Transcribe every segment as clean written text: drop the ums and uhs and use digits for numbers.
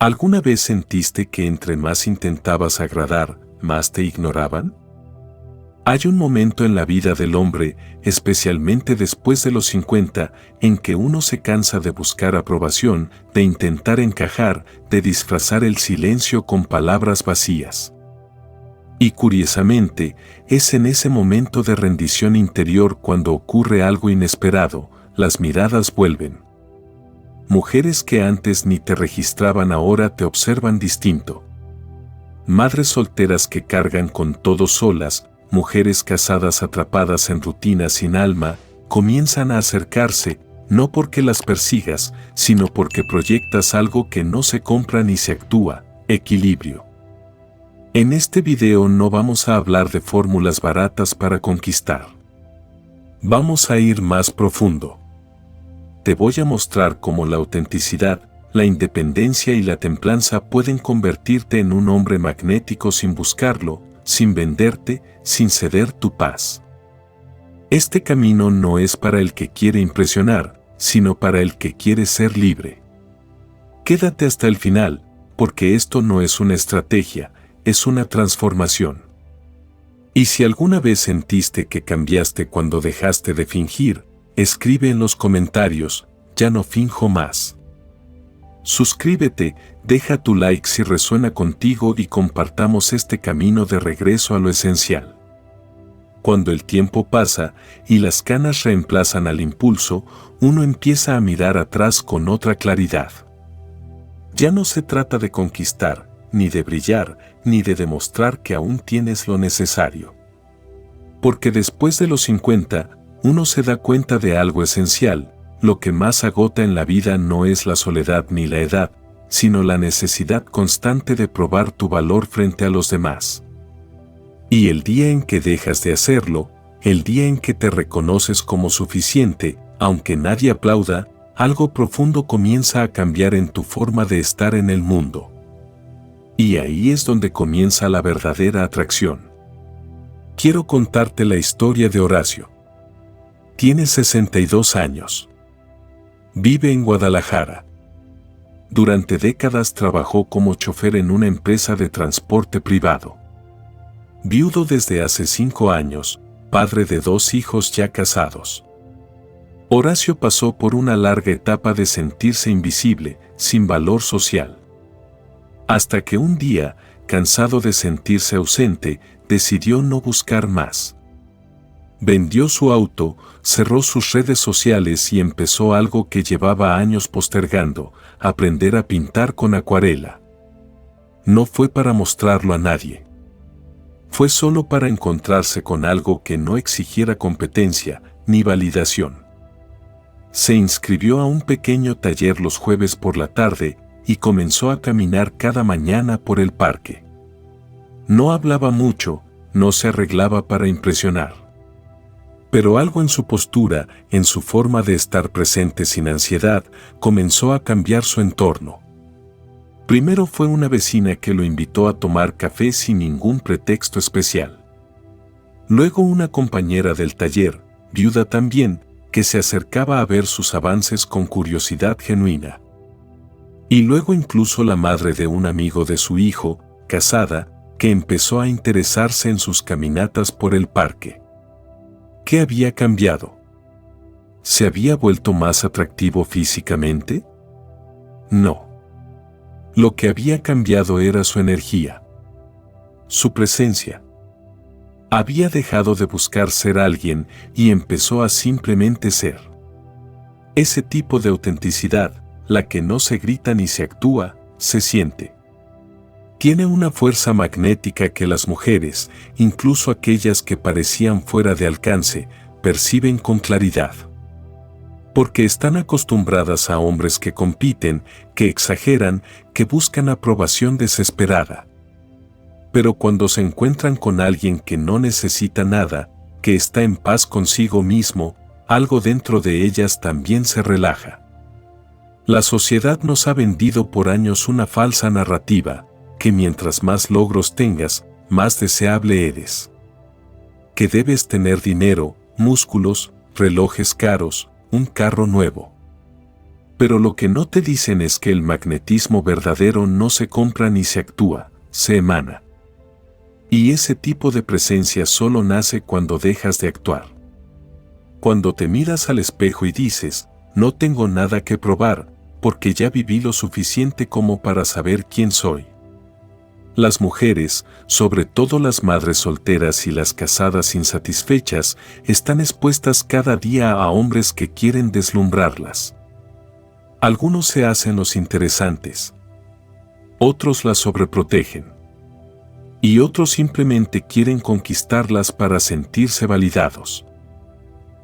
¿Alguna vez sentiste que entre más intentabas agradar, más te ignoraban? Hay un momento en la vida del hombre, especialmente después de los 50, en que uno se cansa de buscar aprobación, de intentar encajar, de disfrazar el silencio con palabras vacías. Y curiosamente, es en ese momento de rendición interior cuando ocurre algo inesperado, las miradas vuelven. Mujeres que antes ni te registraban ahora te observan distinto. Madres solteras que cargan con todo solas, mujeres casadas atrapadas en rutinas sin alma, comienzan a acercarse, no porque las persigas, sino porque proyectas algo que no se compra ni se actúa, equilibrio. En este video no vamos a hablar de fórmulas baratas para conquistar. Vamos a ir más profundo. Te voy a mostrar cómo la autenticidad, la independencia y la templanza pueden convertirte en un hombre magnético sin buscarlo, sin venderte, sin ceder tu paz. Este camino no es para el que quiere impresionar, sino para el que quiere ser libre. Quédate hasta el final, porque esto no es una estrategia, es una transformación. Y si alguna vez sentiste que cambiaste cuando dejaste de fingir, escribe en los comentarios, ya no finjo más. Suscríbete, deja tu like si resuena contigo y compartamos este camino de regreso a lo esencial. Cuando el tiempo pasa y las canas reemplazan al impulso, uno empieza a mirar atrás con otra claridad. Ya no se trata de conquistar, ni de brillar, ni de demostrar que aún tienes lo necesario. Porque después de los 50, uno se da cuenta de algo esencial. Lo que más agota en la vida no es la soledad ni la edad, sino la necesidad constante de probar tu valor frente a los demás. Y el día en que dejas de hacerlo, el día en que te reconoces como suficiente, aunque nadie aplauda, algo profundo comienza a cambiar en tu forma de estar en el mundo. Y ahí es donde comienza la verdadera atracción. Quiero contarte la historia de Horacio. Tiene 62 años. Vive en Guadalajara. Durante décadas trabajó como chofer en una empresa de transporte privado. Viudo desde hace 5 años, padre de 2 hijos ya casados. Horacio pasó por una larga etapa de sentirse invisible, sin valor social. Hasta que un día, cansado de sentirse ausente, decidió no buscar más. Vendió su auto, cerró sus redes sociales y empezó algo que llevaba años postergando, aprender a pintar con acuarela. No fue para mostrarlo a nadie. Fue solo para encontrarse con algo que no exigiera competencia ni validación. Se inscribió a un pequeño taller los jueves por la tarde y comenzó a caminar cada mañana por el parque. No hablaba mucho, no se arreglaba para impresionar. Pero algo en su postura, en su forma de estar presente sin ansiedad, comenzó a cambiar su entorno. Primero fue una vecina que lo invitó a tomar café sin ningún pretexto especial. Luego una compañera del taller, viuda también, que se acercaba a ver sus avances con curiosidad genuina. Y luego incluso la madre de un amigo de su hijo, casada, que empezó a interesarse en sus caminatas por el parque. ¿Qué había cambiado? ¿Se había vuelto más atractivo físicamente? No. Lo que había cambiado era su energía. Su presencia. Había dejado de buscar ser alguien y empezó a simplemente ser. Ese tipo de autenticidad, la que no se grita ni se actúa, se siente. Tiene una fuerza magnética que las mujeres, incluso aquellas que parecían fuera de alcance, perciben con claridad. Porque están acostumbradas a hombres que compiten, que exageran, que buscan aprobación desesperada. Pero cuando se encuentran con alguien que no necesita nada, que está en paz consigo mismo, algo dentro de ellas también se relaja. La sociedad nos ha vendido por años una falsa narrativa, que mientras más logros tengas, más deseable eres. Que debes tener dinero, músculos, relojes caros, un carro nuevo. Pero lo que no te dicen es que el magnetismo verdadero no se compra ni se actúa, se emana. Y ese tipo de presencia solo nace cuando dejas de actuar. Cuando te miras al espejo y dices, no tengo nada que probar, porque ya viví lo suficiente como para saber quién soy. Las mujeres, sobre todo las madres solteras y las casadas insatisfechas, están expuestas cada día a hombres que quieren deslumbrarlas. Algunos se hacen los interesantes. Otros las sobreprotegen. Y otros simplemente quieren conquistarlas para sentirse validados.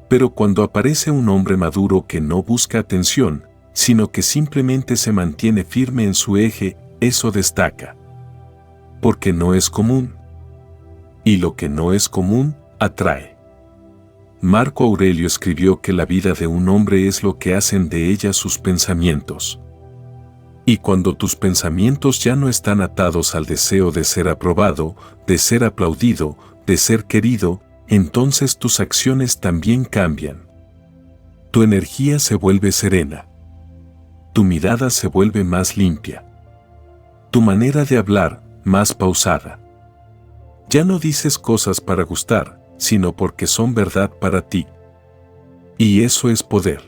Pero cuando aparece un hombre maduro que no busca atención, sino que simplemente se mantiene firme en su eje, eso destaca. Porque no es común. Y lo que no es común, atrae. Marco Aurelio escribió que la vida de un hombre es lo que hacen de ella sus pensamientos. Y cuando tus pensamientos ya no están atados al deseo de ser aprobado, de ser aplaudido, de ser querido, entonces tus acciones también cambian. Tu energía se vuelve serena. Tu mirada se vuelve más limpia. Tu manera de hablar, más pausada. Ya no dices cosas para gustar, sino porque son verdad para ti. Y eso es poder.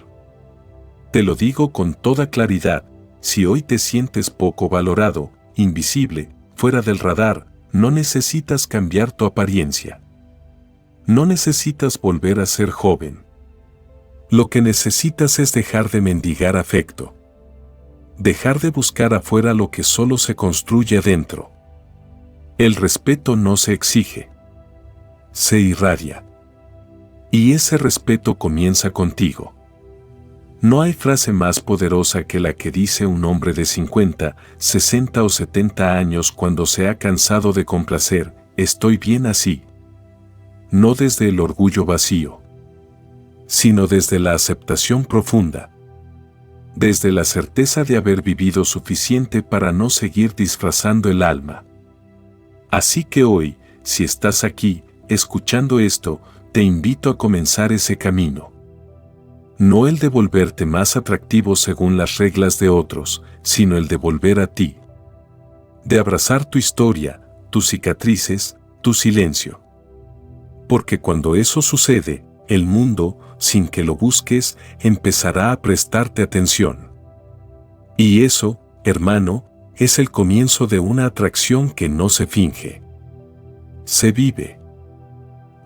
Te lo digo con toda claridad, si hoy te sientes poco valorado, invisible, fuera del radar, no necesitas cambiar tu apariencia. No necesitas volver a ser joven. Lo que necesitas es dejar de mendigar afecto. Dejar de buscar afuera lo que solo se construye adentro. El respeto no se exige. Se irradia. Y ese respeto comienza contigo. No hay frase más poderosa que la que dice un hombre de 50, 60 o 70 años cuando se ha cansado de complacer, estoy bien así. No desde el orgullo vacío, sino desde la aceptación profunda. Desde la certeza de haber vivido suficiente para no seguir disfrazando el alma. Así que hoy, si estás aquí, escuchando esto, te invito a comenzar ese camino. No el de volverte más atractivo según las reglas de otros, sino el de volver a ti. De abrazar tu historia, tus cicatrices, tu silencio. Porque cuando eso sucede, el mundo, sin que lo busques, empezará a prestarte atención. Y eso, hermano, es el comienzo de una atracción que no se finge. Se vive.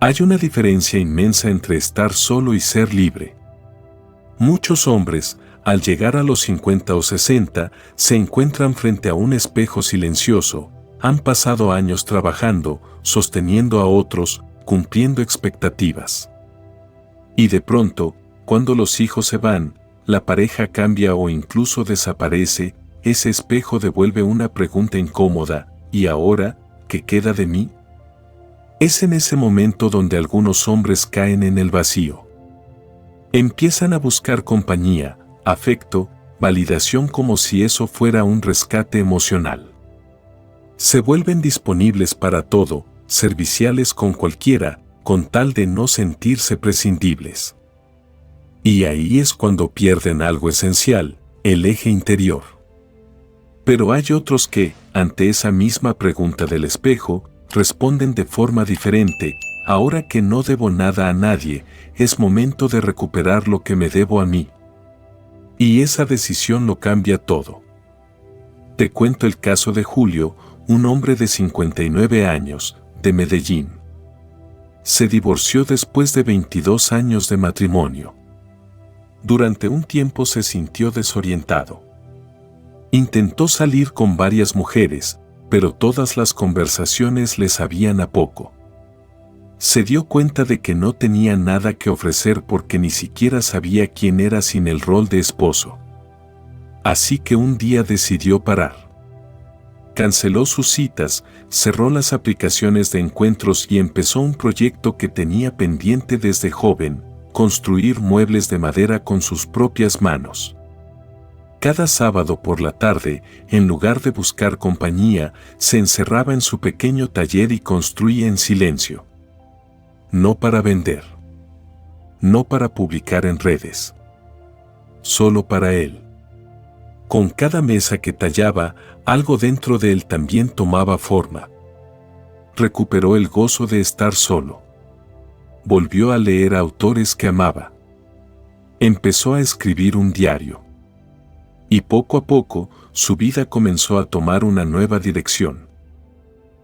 Hay una diferencia inmensa entre estar solo y ser libre. Muchos hombres, al llegar a los 50 o 60, se encuentran frente a un espejo silencioso, han pasado años trabajando, sosteniendo a otros, cumpliendo expectativas. Y de pronto, cuando los hijos se van, la pareja cambia o incluso desaparece, ese espejo devuelve una pregunta incómoda, ¿y ahora, qué queda de mí? Es en ese momento donde algunos hombres caen en el vacío. Empiezan a buscar compañía, afecto, validación como si eso fuera un rescate emocional. Se vuelven disponibles para todo, serviciales con cualquiera, con tal de no sentirse prescindibles. Y ahí es cuando pierden algo esencial, el eje interior. Pero hay otros que, ante esa misma pregunta del espejo, responden de forma diferente, ahora que no debo nada a nadie, es momento de recuperar lo que me debo a mí. Y esa decisión lo cambia todo. Te cuento el caso de Julio, un hombre de 59 años, de Medellín. Se divorció después de 22 años de matrimonio. Durante un tiempo se sintió desorientado. Intentó salir con varias mujeres, pero todas las conversaciones le sabían a poco. Se dio cuenta de que no tenía nada que ofrecer porque ni siquiera sabía quién era sin el rol de esposo. Así que un día decidió parar. Canceló sus citas, cerró las aplicaciones de encuentros y empezó un proyecto que tenía pendiente desde joven, construir muebles de madera con sus propias manos. Cada sábado por la tarde, en lugar de buscar compañía, se encerraba en su pequeño taller y construía en silencio. No para vender. No para publicar en redes. Solo para él. Con cada mesa que tallaba, algo dentro de él también tomaba forma. Recuperó el gozo de estar solo. Volvió a leer a autores que amaba. Empezó a escribir un diario. Y poco a poco, su vida comenzó a tomar una nueva dirección.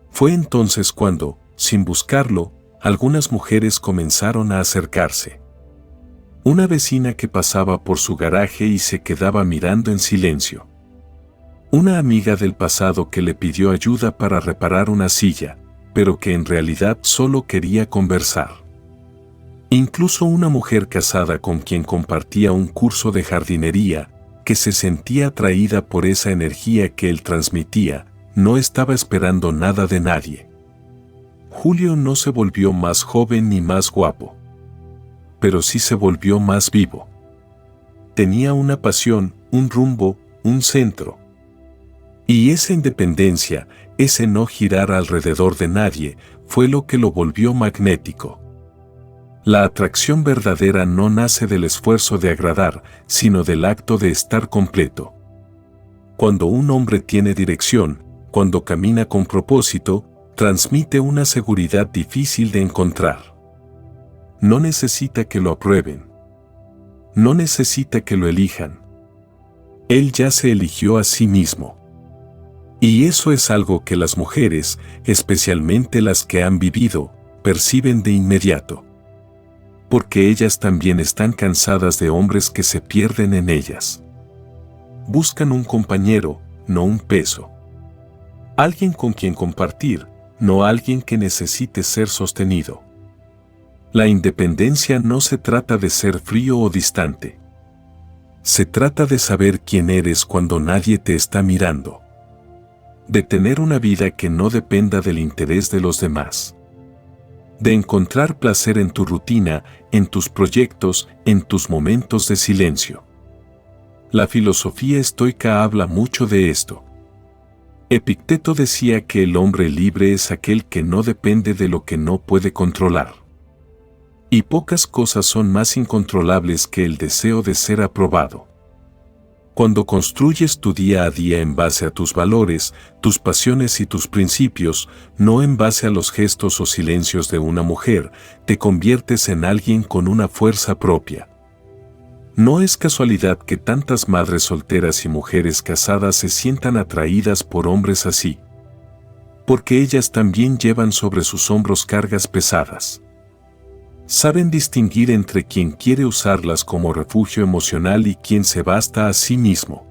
Fue entonces cuando, sin buscarlo, algunas mujeres comenzaron a acercarse. Una vecina que pasaba por su garaje y se quedaba mirando en silencio. Una amiga del pasado que le pidió ayuda para reparar una silla, pero que en realidad solo quería conversar. Incluso una mujer casada con quien compartía un curso de jardinería, que se sentía atraída por esa energía que él transmitía, no estaba esperando nada de nadie. Julio no se volvió más joven ni más guapo, pero sí se volvió más vivo. Tenía una pasión, un rumbo, un centro. Y esa independencia, ese no girar alrededor de nadie, fue lo que lo volvió magnético. La atracción verdadera no nace del esfuerzo de agradar, sino del acto de estar completo. Cuando un hombre tiene dirección, cuando camina con propósito, transmite una seguridad difícil de encontrar. No necesita que lo aprueben. No necesita que lo elijan. Él ya se eligió a sí mismo. Y eso es algo que las mujeres, especialmente las que han vivido, perciben de inmediato. Porque ellas también están cansadas de hombres que se pierden en ellas. Buscan un compañero, no un peso. Alguien con quien compartir, no alguien que necesite ser sostenido. La independencia no se trata de ser frío o distante. Se trata de saber quién eres cuando nadie te está mirando. De tener una vida que no dependa del interés de los demás. De encontrar placer en tu rutina, en tus proyectos, en tus momentos de silencio. La filosofía estoica habla mucho de esto. Epicteto decía que el hombre libre es aquel que no depende de lo que no puede controlar. Y pocas cosas son más incontrolables que el deseo de ser aprobado. Cuando construyes tu día a día en base a tus valores, tus pasiones y tus principios, no en base a los gestos o silencios de una mujer, te conviertes en alguien con una fuerza propia. No es casualidad que tantas madres solteras y mujeres casadas se sientan atraídas por hombres así. Porque ellas también llevan sobre sus hombros cargas pesadas. Saben distinguir entre quien quiere usarlas como refugio emocional y quien se basta a sí mismo.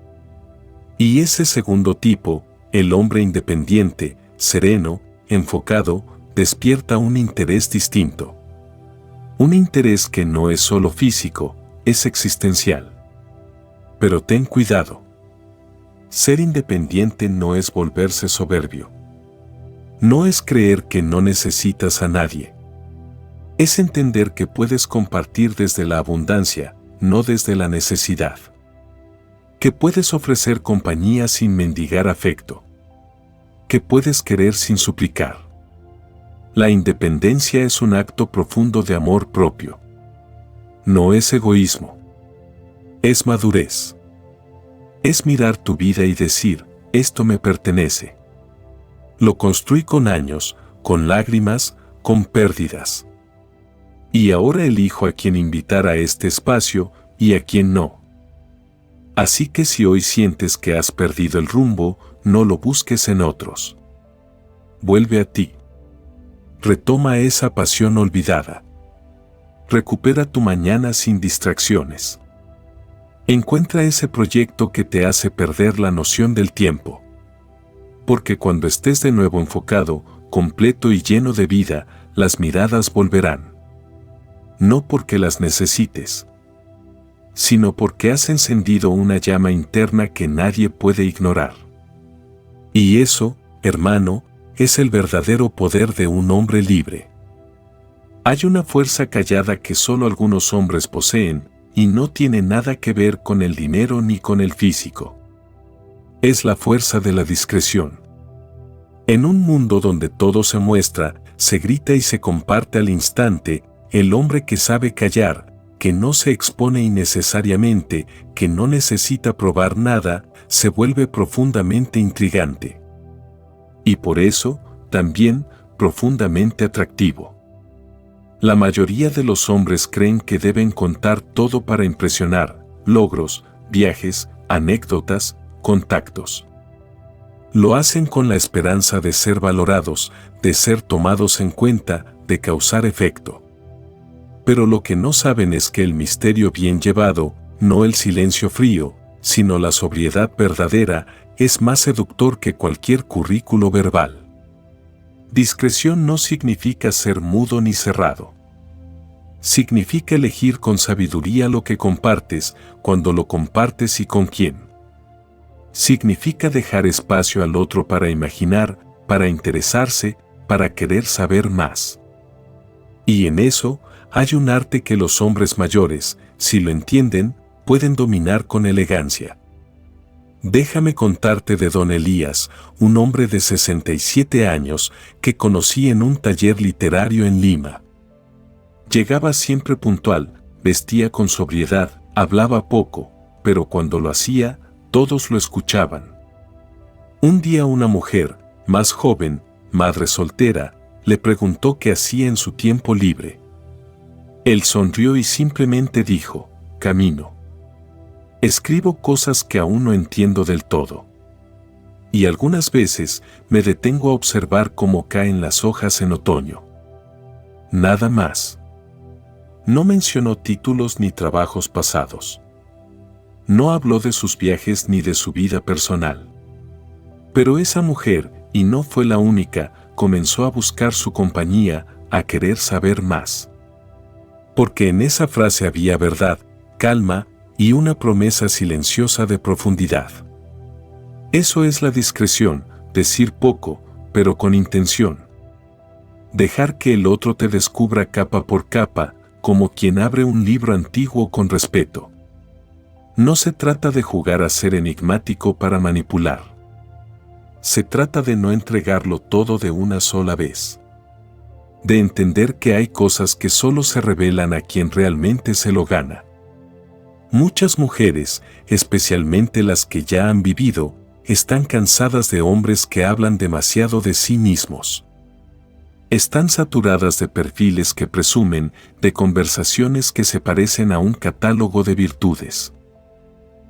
Y ese segundo tipo, el hombre independiente, sereno, enfocado, despierta un interés distinto. Un interés que no es solo físico, es existencial. Pero ten cuidado. Ser independiente no es volverse soberbio. No es creer que no necesitas a nadie. Es entender que puedes compartir desde la abundancia, no desde la necesidad. Que puedes ofrecer compañía sin mendigar afecto. Que puedes querer sin suplicar. La independencia es un acto profundo de amor propio. No es egoísmo. Es madurez. Es mirar tu vida y decir, esto me pertenece. Lo construí con años, con lágrimas, con pérdidas. Y ahora elijo a quién invitar a este espacio y a quién no. Así que si hoy sientes que has perdido el rumbo, no lo busques en otros. Vuelve a ti. Retoma esa pasión olvidada. Recupera tu mañana sin distracciones. Encuentra ese proyecto que te hace perder la noción del tiempo. Porque cuando estés de nuevo enfocado, completo y lleno de vida, las miradas volverán. No porque las necesites, sino porque has encendido una llama interna que nadie puede ignorar. Y eso, hermano, es el verdadero poder de un hombre libre. Hay una fuerza callada que solo algunos hombres poseen, y no tiene nada que ver con el dinero ni con el físico. Es la fuerza de la discreción. En un mundo donde todo se muestra, se grita y se comparte al instante, el hombre que sabe callar, que no se expone innecesariamente, que no necesita probar nada, se vuelve profundamente intrigante. Y por eso, también, profundamente atractivo. La mayoría de los hombres creen que deben contar todo para impresionar: logros, viajes, anécdotas, contactos. Lo hacen con la esperanza de ser valorados, de ser tomados en cuenta, de causar efecto. Pero lo que no saben es que el misterio bien llevado, no el silencio frío, sino la sobriedad verdadera, es más seductor que cualquier currículo verbal. Discreción no significa ser mudo ni cerrado. Significa elegir con sabiduría lo que compartes, cuando lo compartes y con quién. Significa dejar espacio al otro para imaginar, para interesarse, para querer saber más. Y en eso, hay un arte que los hombres mayores, si lo entienden, pueden dominar con elegancia. Déjame contarte de don Elías, un hombre de 67 años que conocí en un taller literario en Lima. Llegaba siempre puntual, vestía con sobriedad, hablaba poco, pero cuando lo hacía, todos lo escuchaban. Un día una mujer, más joven, madre soltera, le preguntó qué hacía en su tiempo libre. Él sonrió y simplemente dijo: camino. Escribo cosas que aún no entiendo del todo. Y algunas veces me detengo a observar cómo caen las hojas en otoño. Nada más. No mencionó títulos ni trabajos pasados. No habló de sus viajes ni de su vida personal. Pero esa mujer, y no fue la única, comenzó a buscar su compañía, a querer saber más. Porque en esa frase había verdad, calma y una promesa silenciosa de profundidad. Eso es la discreción, decir poco, pero con intención. Dejar que el otro te descubra capa por capa, como quien abre un libro antiguo con respeto. No se trata de jugar a ser enigmático para manipular. Se trata de no entregarlo todo de una sola vez. De entender que hay cosas que solo se revelan a quien realmente se lo gana. Muchas mujeres, especialmente las que ya han vivido, están cansadas de hombres que hablan demasiado de sí mismos. Están saturadas de perfiles que presumen, de conversaciones que se parecen a un catálogo de virtudes.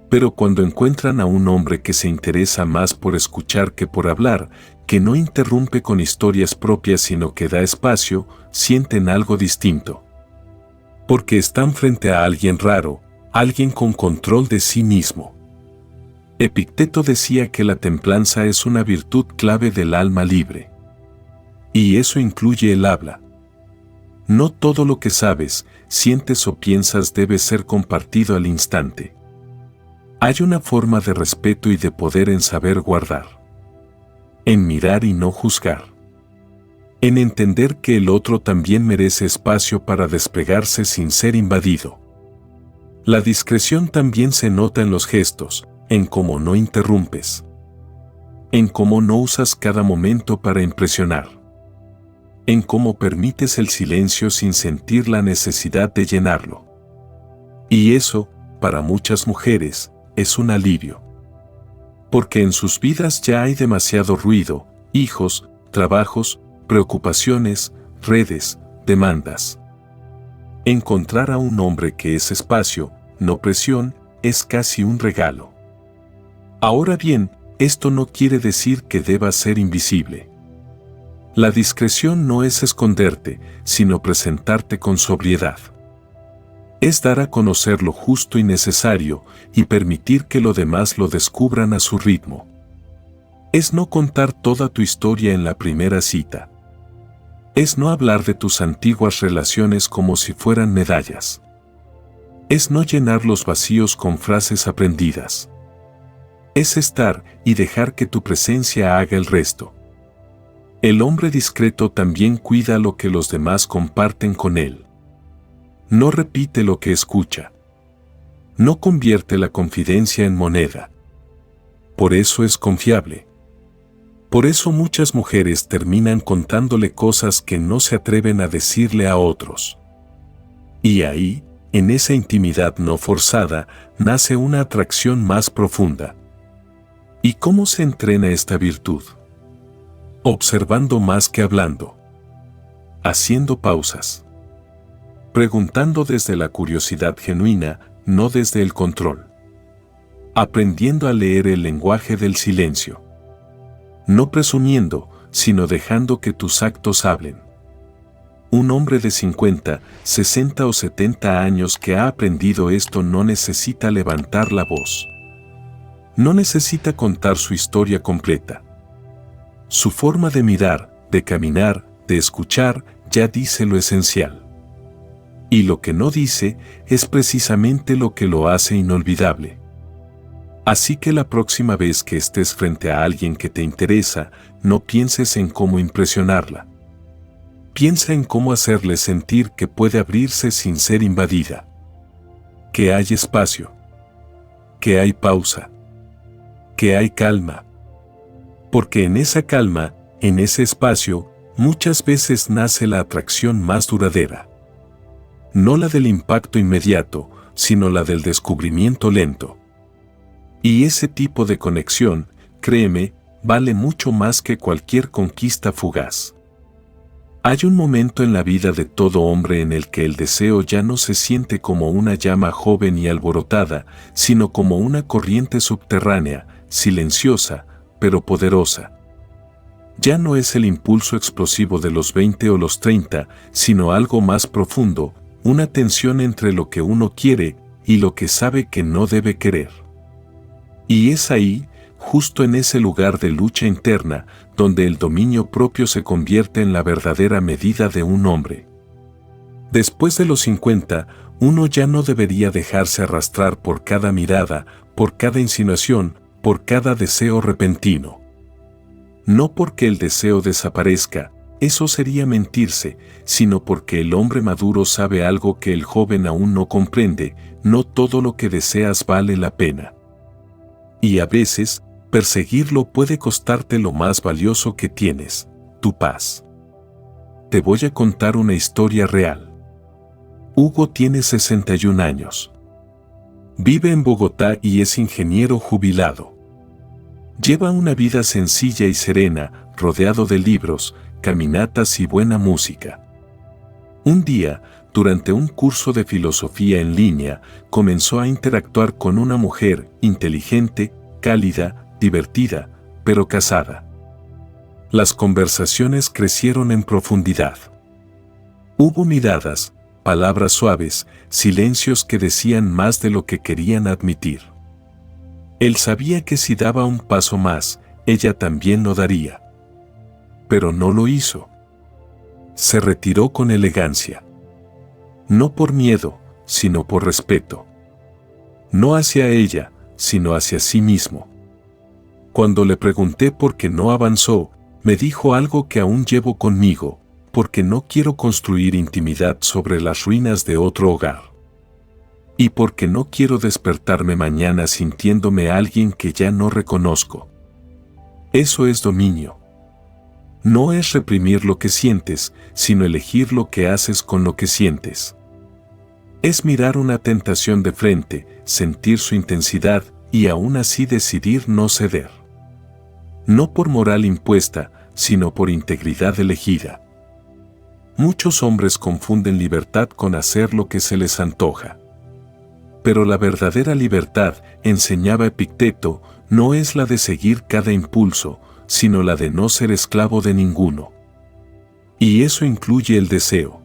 Pero cuando encuentran a un hombre que se interesa más por escuchar que por hablar, que no interrumpe con historias propias sino que da espacio, sienten algo distinto. Porque están frente a alguien raro, alguien con control de sí mismo. Epicteto decía que la templanza es una virtud clave del alma libre. Y eso incluye el habla. No todo lo que sabes, sientes o piensas debe ser compartido al instante. Hay una forma de respeto y de poder en saber guardar. En mirar y no juzgar. En entender que el otro también merece espacio para desplegarse sin ser invadido. La discreción también se nota en los gestos, en cómo no interrumpes. En cómo no usas cada momento para impresionar. En cómo permites el silencio sin sentir la necesidad de llenarlo. Y eso, para muchas mujeres, es un alivio. Porque en sus vidas ya hay demasiado ruido, hijos, trabajos, preocupaciones, redes, demandas. Encontrar a un hombre que es espacio, no presión, es casi un regalo. Ahora bien, esto no quiere decir que debas ser invisible. La discreción no es esconderte, sino presentarte con sobriedad. Es dar a conocer lo justo y necesario y permitir que lo demás lo descubran a su ritmo. Es no contar toda tu historia en la primera cita. Es no hablar de tus antiguas relaciones como si fueran medallas. Es no llenar los vacíos con frases aprendidas. Es estar y dejar que tu presencia haga el resto. El hombre discreto también cuida lo que los demás comparten con él. No repite lo que escucha. No convierte la confidencia en moneda. Por eso es confiable. Por eso muchas mujeres terminan contándole cosas que no se atreven a decirle a otros. Y ahí, En esa intimidad no forzada nace una atracción más profunda. ¿Y cómo se entrena esta virtud? Observando más que hablando. Haciendo pausas. Preguntando desde la curiosidad genuina, no desde el control. Aprendiendo a leer el lenguaje del silencio. No presumiendo, sino dejando que tus actos hablen. Un hombre de 50, 60 o 70 años que ha aprendido esto no necesita levantar la voz. No necesita contar su historia completa. Su forma de mirar, de caminar, de escuchar, ya dice lo esencial. Y lo que no dice es precisamente lo que lo hace inolvidable. Así que la próxima vez que estés frente a alguien que te interesa, no pienses en cómo impresionarla. Piensa en cómo hacerle sentir que puede abrirse sin ser invadida. Que hay espacio. Que hay pausa. Que hay calma. Porque en esa calma, en ese espacio, muchas veces nace la atracción más duradera. No la del impacto inmediato, sino la del descubrimiento lento. Y ese tipo de conexión, créeme, vale mucho más que cualquier conquista fugaz. Hay un momento en la vida de todo hombre en el que el deseo ya no se siente como una llama joven y alborotada, sino como una corriente subterránea, silenciosa, pero poderosa. Ya no es el impulso explosivo de los 20 o los 30, sino algo más profundo, una tensión entre lo que uno quiere y lo que sabe que no debe querer. Y es ahí, justo en ese lugar de lucha interna, donde el dominio propio se convierte en la verdadera medida de un hombre. Después de los 50, uno ya no debería dejarse arrastrar por cada mirada, por cada insinuación, por cada deseo repentino. No porque el deseo desaparezca, eso sería mentirse, sino porque el hombre maduro sabe algo que el joven aún no comprende: no todo lo que deseas vale la pena. Y a veces, perseguirlo puede costarte lo más valioso que tienes, tu paz. Te voy a contar una historia real. Hugo tiene 61 años. Vive en Bogotá y es ingeniero jubilado. Lleva una vida sencilla y serena, rodeado de libros, caminatas y buena música. Un día, durante un curso de filosofía en línea, comenzó a interactuar con una mujer inteligente, cálida, divertida, pero casada. Las conversaciones crecieron en profundidad. Hubo miradas, palabras suaves, silencios que decían más de lo que querían admitir. Él sabía que si daba un paso más, ella también lo daría. Pero no lo hizo. Se retiró con elegancia. No por miedo, sino por respeto. No hacia ella, sino hacia sí mismo. Cuando le pregunté por qué no avanzó, me dijo algo que aún llevo conmigo: porque no quiero construir intimidad sobre las ruinas de otro hogar. Y porque no quiero despertarme mañana sintiéndome alguien que ya no reconozco. Eso es dominio. No es reprimir lo que sientes, sino elegir lo que haces con lo que sientes. Es mirar una tentación de frente, sentir su intensidad y aún así decidir no ceder. No por moral impuesta, sino por integridad elegida. Muchos hombres confunden libertad con hacer lo que se les antoja. Pero la verdadera libertad, enseñaba Epicteto, no es la de seguir cada impulso, sino la de no ser esclavo de ninguno. Y eso incluye el deseo.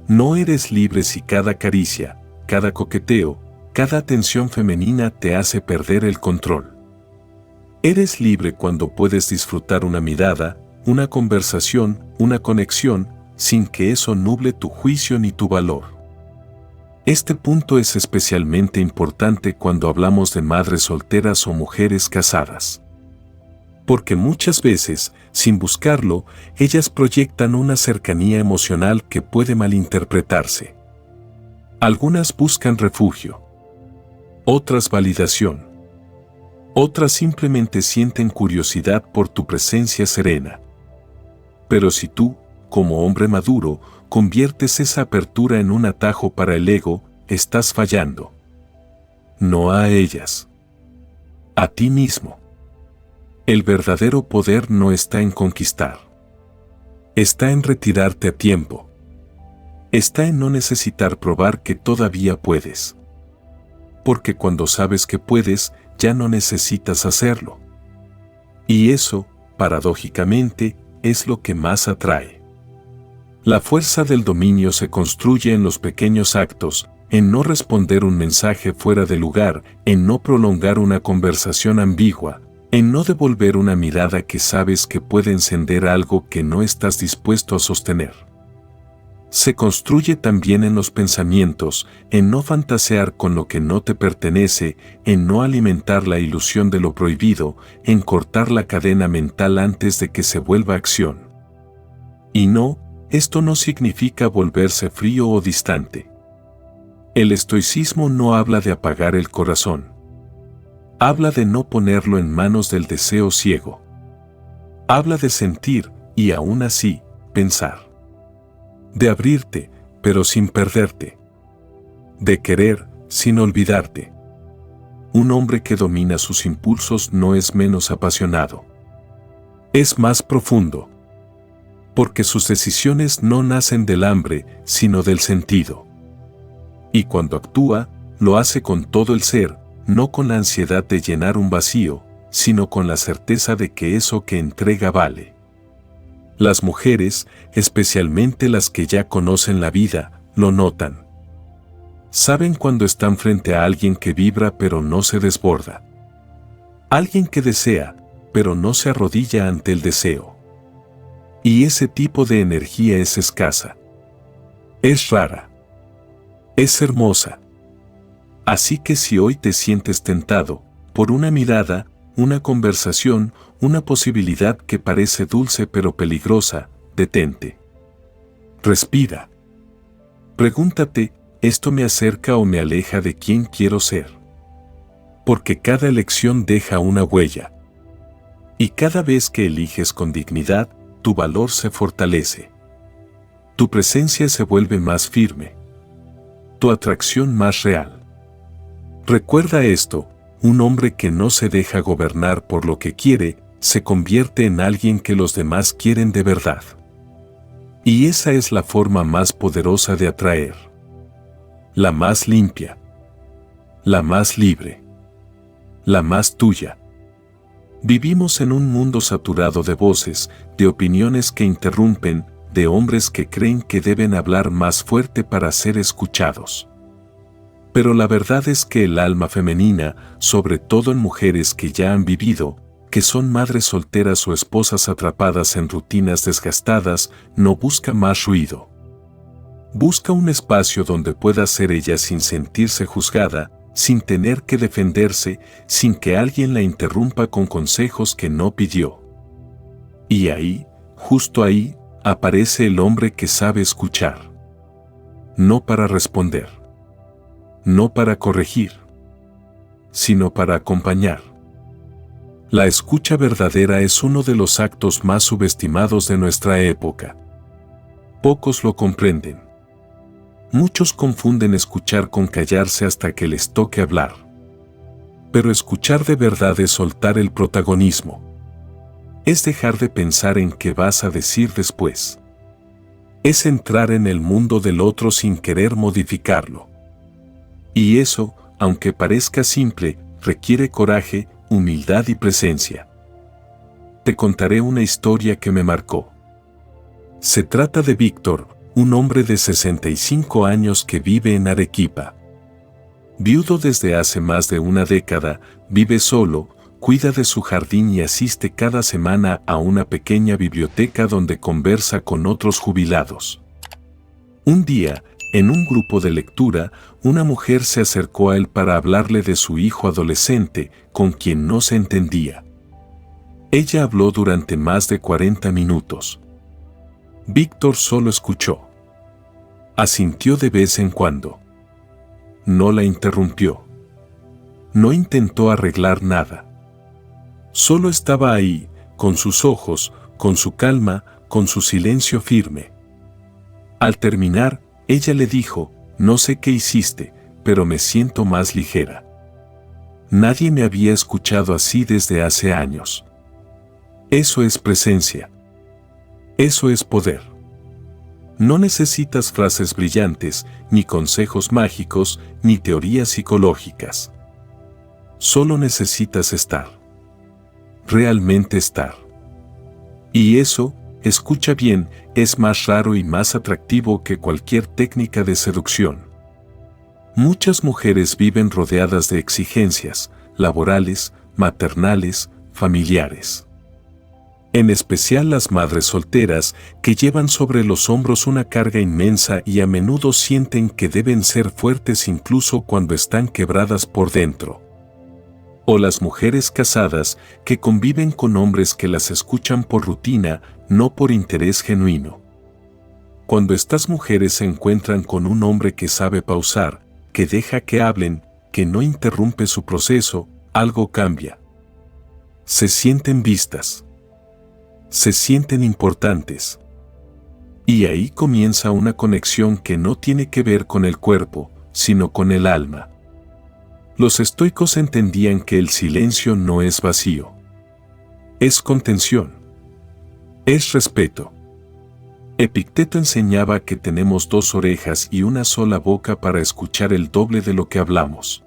No eres libre si cada caricia, cada coqueteo, cada atención femenina te hace perder el control. Eres libre cuando puedes disfrutar una mirada, una conversación, una conexión, sin que eso nuble tu juicio ni tu valor. Este punto es especialmente importante cuando hablamos de madres solteras o mujeres casadas. Porque muchas veces, sin buscarlo, ellas proyectan una cercanía emocional que puede malinterpretarse. Algunas buscan refugio. Otras validación. Otras simplemente sienten curiosidad por tu presencia serena. Pero si tú, como hombre maduro, conviertes esa apertura en un atajo para el ego, estás fallando. No a ellas. A ti mismo. El verdadero poder no está en conquistar. Está en retirarte a tiempo. Está en no necesitar probar que todavía puedes. Porque cuando sabes que puedes, ya no necesitas hacerlo. Y eso, paradójicamente, es lo que más atrae. La fuerza del dominio se construye en los pequeños actos, en no responder un mensaje fuera de lugar, en no prolongar una conversación ambigua, en no devolver una mirada que sabes que puede encender algo que no estás dispuesto a sostener. Se construye también en los pensamientos, en no fantasear con lo que no te pertenece, en no alimentar la ilusión de lo prohibido, en cortar la cadena mental antes de que se vuelva acción. Y no, esto no significa volverse frío o distante. El estoicismo no habla de apagar el corazón. Habla de no ponerlo en manos del deseo ciego. Habla de sentir y aún así, pensar. De abrirte, pero sin perderte. De querer, sin olvidarte. Un hombre que domina sus impulsos no es menos apasionado. Es más profundo. Porque sus decisiones no nacen del hambre, sino del sentido. Y cuando actúa, lo hace con todo el ser, no con la ansiedad de llenar un vacío, sino con la certeza de que eso que entrega vale. Las mujeres, especialmente las que ya conocen la vida, lo notan. Saben cuando están frente a alguien que vibra pero no se desborda. Alguien que desea, pero no se arrodilla ante el deseo. Y ese tipo de energía es escasa. Es rara. Es hermosa. Así que si hoy te sientes tentado, por una mirada, una conversación, una posibilidad que parece dulce pero peligrosa, detente. Respira. Pregúntate, ¿esto me acerca o me aleja de quien quiero ser? Porque cada elección deja una huella. Y cada vez que eliges con dignidad, tu valor se fortalece. Tu presencia se vuelve más firme. Tu atracción más real. Recuerda esto, un hombre que no se deja gobernar por lo que quiere, se convierte en alguien que los demás quieren de verdad. Y esa es la forma más poderosa de atraer. La más limpia. La más libre. La más tuya. Vivimos en un mundo saturado de voces, de opiniones que interrumpen, de hombres que creen que deben hablar más fuerte para ser escuchados. Pero la verdad es que el alma femenina, sobre todo en mujeres que ya han vivido, que son madres solteras o esposas atrapadas en rutinas desgastadas, no busca más ruido. Busca un espacio donde pueda ser ella sin sentirse juzgada, sin tener que defenderse, sin que alguien la interrumpa con consejos que no pidió. Y ahí, justo ahí, aparece el hombre que sabe escuchar. No para responder. No para corregir, sino para acompañar. La escucha verdadera es uno de los actos más subestimados de nuestra época. Pocos lo comprenden. Muchos confunden escuchar con callarse hasta que les toque hablar. Pero escuchar de verdad es soltar el protagonismo. Es dejar de pensar en qué vas a decir después. Es entrar en el mundo del otro sin querer modificarlo. Y eso, aunque parezca simple, requiere coraje, humildad y presencia. Te contaré una historia que me marcó. Se trata de Víctor, un hombre de 65 años que vive en Arequipa. Viudo desde hace más de una década, vive solo, cuida de su jardín y asiste cada semana a una pequeña biblioteca donde conversa con otros jubilados. Un día, en un grupo de lectura, una mujer se acercó a él para hablarle de su hijo adolescente, con quien no se entendía. Ella habló durante más de 40 minutos. Víctor solo escuchó. Asintió de vez en cuando. No la interrumpió. No intentó arreglar nada. Solo estaba ahí, con sus ojos, con su calma, con su silencio firme. Al terminar, ella le dijo: no sé qué hiciste, pero me siento más ligera. Nadie me había escuchado así desde hace años. Eso es presencia. Eso es poder. No necesitas frases brillantes, ni consejos mágicos, ni teorías psicológicas. Solo necesitas estar. Realmente estar. Y eso, escucha bien, es más raro y más atractivo que cualquier técnica de seducción. Muchas mujeres viven rodeadas de exigencias, laborales, maternales, familiares. En especial las madres solteras, que llevan sobre los hombros una carga inmensa y a menudo sienten que deben ser fuertes incluso cuando están quebradas por dentro. O las mujeres casadas, que conviven con hombres que las escuchan por rutina, no por interés genuino. Cuando estas mujeres se encuentran con un hombre que sabe pausar, que deja que hablen, que no interrumpe su proceso, algo cambia. Se sienten vistas. Se sienten importantes. Y ahí comienza una conexión que no tiene que ver con el cuerpo, sino con el alma. Los estoicos entendían que el silencio no es vacío. Es contención. Es respeto. Epicteto enseñaba que tenemos 2 orejas y una sola boca para escuchar el doble de lo que hablamos.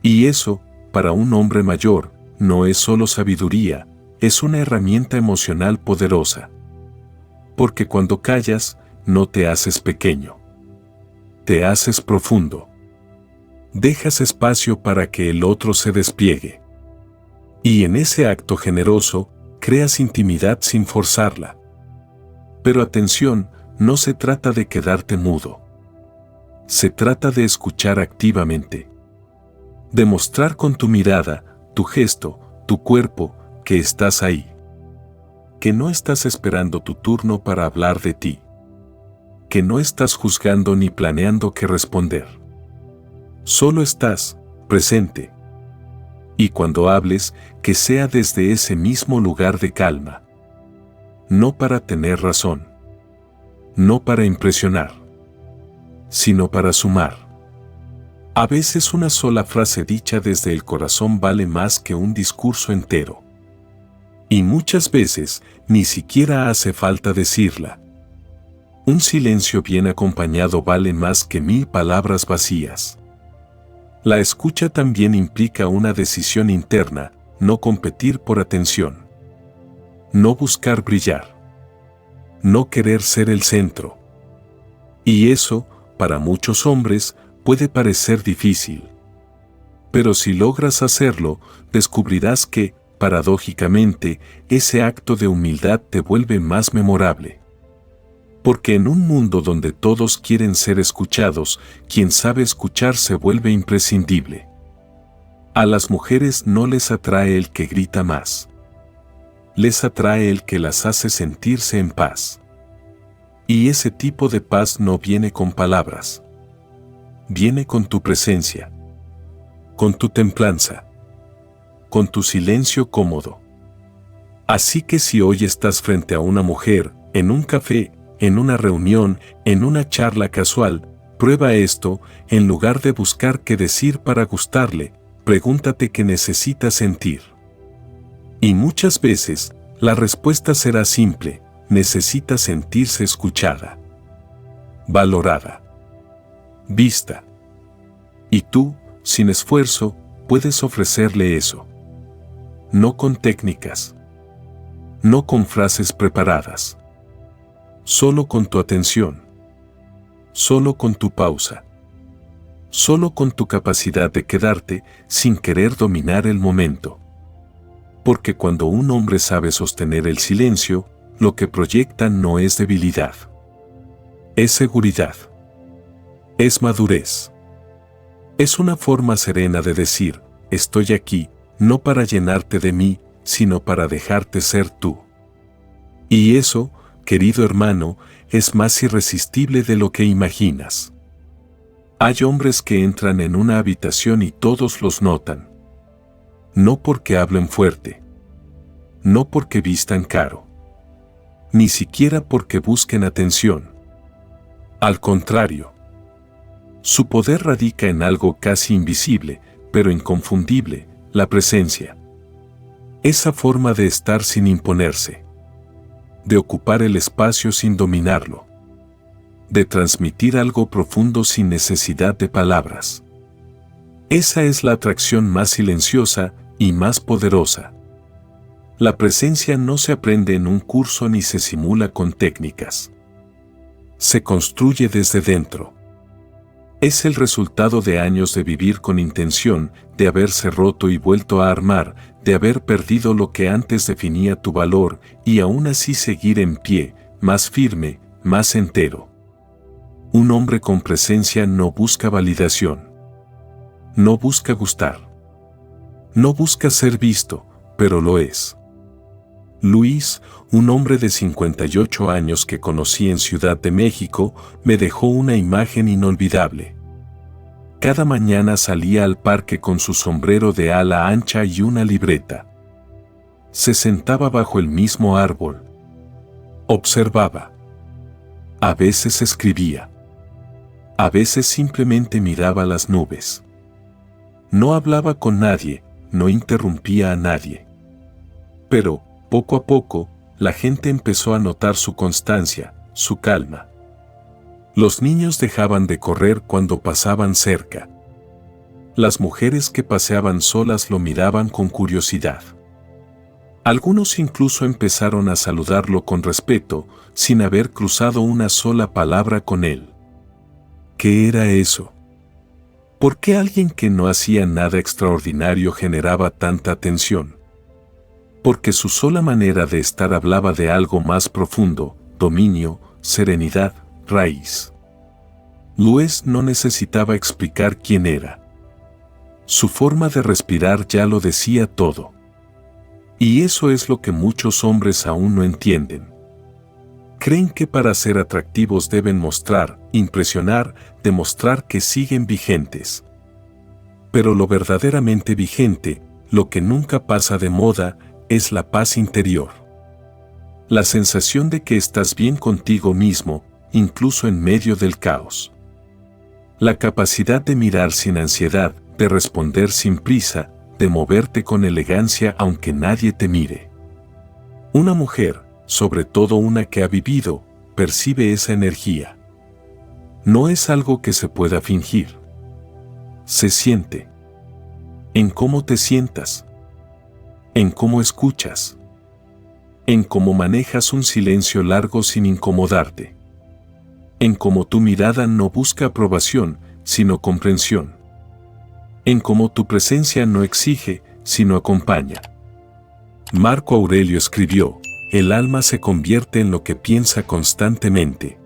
Y eso, para un hombre mayor, no es solo sabiduría, es una herramienta emocional poderosa. Porque cuando callas, no te haces pequeño. Te haces profundo. Dejas espacio para que el otro se despliegue. Y en ese acto generoso, creas intimidad sin forzarla. Pero atención, no se trata de quedarte mudo. Se trata de escuchar activamente. Demostrar con tu mirada, tu gesto, tu cuerpo, que estás ahí. Que no estás esperando tu turno para hablar de ti. Que no estás juzgando ni planeando qué responder. Solo estás, presente. Y cuando hables, que sea desde ese mismo lugar de calma. No para tener razón. No para impresionar. Sino para sumar. A veces una sola frase dicha desde el corazón vale más que un discurso entero. Y muchas veces, ni siquiera hace falta decirla. Un silencio bien acompañado vale más que 1000 palabras vacías. La escucha también implica una decisión interna, no competir por atención. No buscar brillar. No querer ser el centro. Y eso, para muchos hombres, puede parecer difícil. Pero si logras hacerlo, descubrirás que, paradójicamente, ese acto de humildad te vuelve más memorable. Porque en un mundo donde todos quieren ser escuchados, quien sabe escuchar se vuelve imprescindible. A las mujeres no les atrae el que grita más. Les atrae el que las hace sentirse en paz. Y ese tipo de paz no viene con palabras. Viene con tu presencia. Con tu templanza. Con tu silencio cómodo. Así que si hoy estás frente a una mujer, en un café, en una reunión, en una charla casual, prueba esto, en lugar de buscar qué decir para gustarle, pregúntate qué necesita sentir. Y muchas veces, la respuesta será simple: necesita sentirse escuchada, valorada, vista. Y tú, sin esfuerzo, puedes ofrecerle eso. No con técnicas. No con frases preparadas. Solo con tu atención. Solo con tu pausa. Solo con tu capacidad de quedarte sin querer dominar el momento. Porque cuando un hombre sabe sostener el silencio, lo que proyecta no es debilidad. Es seguridad. Es madurez. Es una forma serena de decir: estoy aquí, no para llenarte de mí, sino para dejarte ser tú. Y eso, querido hermano, es más irresistible de lo que imaginas. Hay hombres que entran en una habitación y todos los notan. No porque hablen fuerte. No porque vistan caro. ni siquiera porque busquen atención. Al contrario, su poder radica en algo casi invisible, pero inconfundible, la presencia. Esa forma de estar sin imponerse, de ocupar el espacio sin dominarlo, de transmitir algo profundo sin necesidad de palabras. Esa es la atracción más silenciosa y más poderosa. La presencia no se aprende en un curso ni se simula con técnicas. Se construye desde dentro. Es el resultado de años de vivir con intención, de haberse roto y vuelto a armar, de haber perdido lo que antes definía tu valor y aún así seguir en pie, más firme, más entero. Un hombre con presencia no busca validación. No busca gustar. No busca ser visto, pero lo es. Luis, un hombre de 58 años que conocí en Ciudad de México, me dejó una imagen inolvidable. Cada mañana salía al parque con su sombrero de ala ancha y una libreta. Se sentaba bajo el mismo árbol. Observaba. A veces escribía. A veces simplemente miraba las nubes. No hablaba con nadie, no interrumpía a nadie. Pero, poco a poco, la gente empezó a notar su constancia, su calma. Los niños dejaban de correr cuando pasaban cerca. Las mujeres que paseaban solas lo miraban con curiosidad. Algunos incluso empezaron a saludarlo con respeto, sin haber cruzado una sola palabra con él. ¿Qué era eso? ¿Por qué alguien que no hacía nada extraordinario generaba tanta atención? Porque su sola manera de estar hablaba de algo más profundo, dominio, serenidad, raíz. Luis no necesitaba explicar quién era. Su forma de respirar ya lo decía todo. Y eso es lo que muchos hombres aún no entienden. Creen que para ser atractivos deben mostrar, impresionar, demostrar que siguen vigentes. Pero lo verdaderamente vigente, lo que nunca pasa de moda, es la paz interior. La sensación de que estás bien contigo mismo, incluso en medio del caos. La capacidad de mirar sin ansiedad, de responder sin prisa, de moverte con elegancia aunque nadie te mire. Una mujer, sobre todo una que ha vivido, percibe esa energía. No es algo que se pueda fingir. Se siente. En cómo te sientas. En cómo escuchas. En cómo manejas un silencio largo sin incomodarte. En cómo tu mirada no busca aprobación, sino comprensión. En cómo tu presencia no exige, sino acompaña. Marco Aurelio escribió: el alma se convierte en lo que piensa constantemente.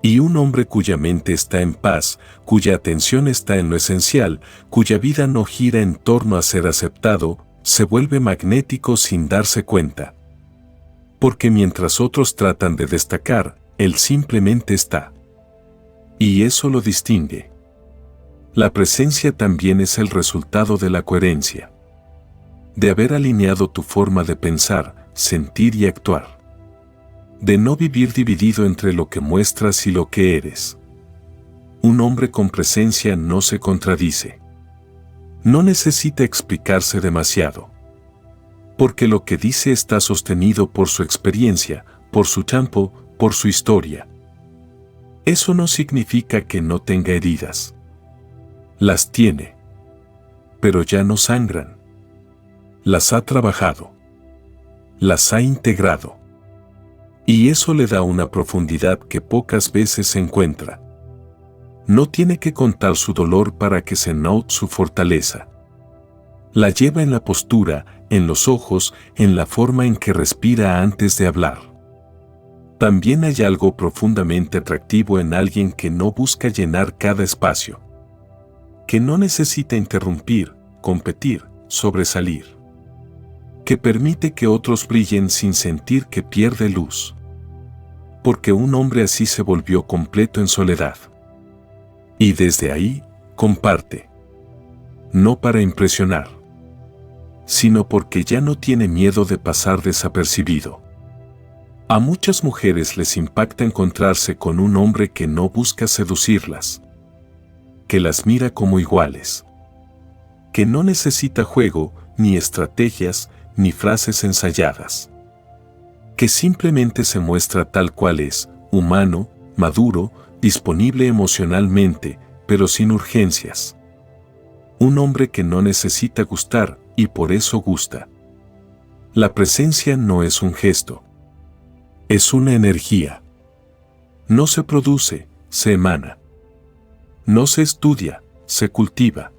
Y un hombre cuya mente está en paz, cuya atención está en lo esencial, cuya vida no gira en torno a ser aceptado, se vuelve magnético sin darse cuenta. Porque mientras otros tratan de destacar, él simplemente está. Y eso lo distingue. La presencia también es el resultado de la coherencia. De haber alineado tu forma de pensar, sentir y actuar. De no vivir dividido entre lo que muestras y lo que eres. Un hombre con presencia no se contradice. No necesita explicarse demasiado. Porque lo que dice está sostenido por su experiencia, por su tiempo, por su historia. Eso no significa que no tenga heridas. Las tiene. Pero ya no sangran. Las ha trabajado. Las ha integrado. Y eso le da una profundidad que pocas veces se encuentra. No tiene que contar su dolor para que se note su fortaleza. La lleva en la postura, en los ojos, en la forma en que respira antes de hablar. También hay algo profundamente atractivo en alguien que no busca llenar cada espacio. Que no necesita interrumpir, competir, sobresalir. Que permite que otros brillen sin sentir que pierde luz. Porque un hombre así se volvió completo en soledad. Y desde ahí, comparte. No para impresionar, sino porque ya no tiene miedo de pasar desapercibido. A muchas mujeres les impacta encontrarse con un hombre que no busca seducirlas, que las mira como iguales, que no necesita juego, ni estrategias, ni frases ensayadas, que simplemente se muestra tal cual es, humano, maduro, disponible emocionalmente, pero sin urgencias. Un hombre que no necesita gustar y por eso gusta. La presencia no es un gesto. Es una energía. No se produce, se emana. No se estudia, se cultiva.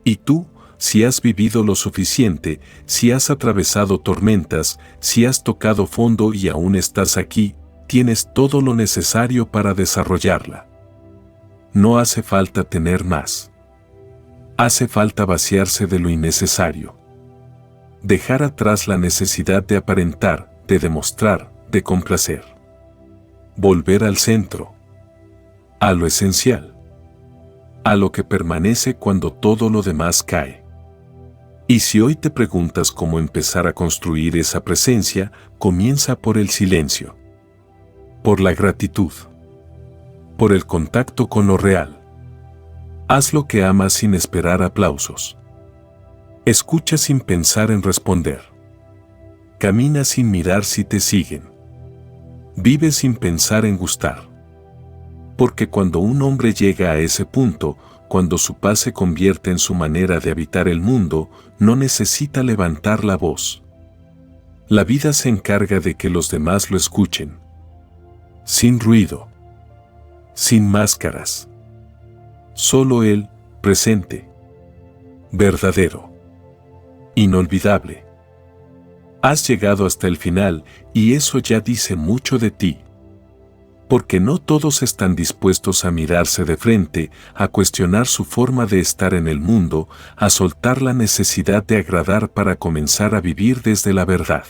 Y tú, si has vivido lo suficiente, si has atravesado tormentas, si has tocado fondo y aún estás aquí, tienes todo lo necesario para desarrollarla. No hace falta tener más. Hace falta vaciarse de lo innecesario. Dejar atrás la necesidad de aparentar, de demostrar, de complacer. Volver al centro. A lo esencial. A lo que permanece cuando todo lo demás cae. Y si hoy te preguntas cómo empezar a construir esa presencia, comienza por el silencio. Por la gratitud. Por el contacto con lo real. Haz lo que amas sin esperar aplausos. Escucha sin pensar en responder. Camina sin mirar si te siguen. Vive sin pensar en gustar. Porque cuando un hombre llega a ese punto, cuando su paz se convierte en su manera de habitar el mundo, no necesita levantar la voz. La vida se encarga de que los demás lo escuchen. Sin ruido. Sin máscaras. Solo él, presente. Verdadero. Inolvidable. Has llegado hasta el final y eso ya dice mucho de ti. Porque no todos están dispuestos a mirarse de frente, a cuestionar su forma de estar en el mundo, a soltar la necesidad de agradar para comenzar a vivir desde la verdad.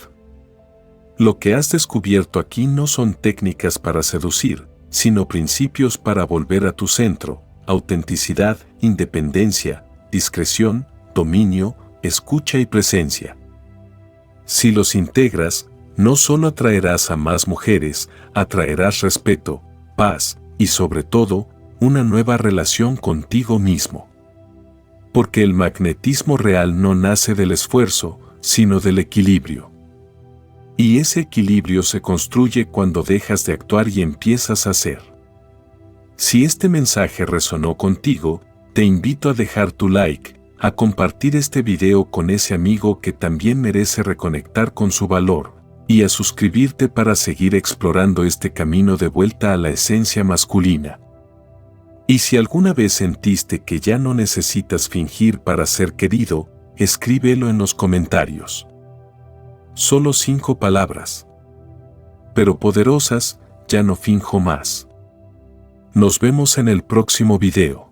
Lo que has descubierto aquí no son técnicas para seducir, sino principios para volver a tu centro: autenticidad, independencia, discreción, dominio, escucha y presencia. Si los integras, no solo atraerás a más mujeres, atraerás respeto, paz y sobre todo, una nueva relación contigo mismo. Porque el magnetismo real no nace del esfuerzo, sino del equilibrio. Y ese equilibrio se construye cuando dejas de actuar y empiezas a ser. Si este mensaje resonó contigo, te invito a dejar tu like, a compartir este video con ese amigo que también merece reconectar con su valor, y a suscribirte para seguir explorando este camino de vuelta a la esencia masculina. Y si alguna vez sentiste que ya no necesitas fingir para ser querido, escríbelo en los comentarios. Solo 5 palabras. Pero poderosas: ya no finjo más. Nos vemos en el próximo video.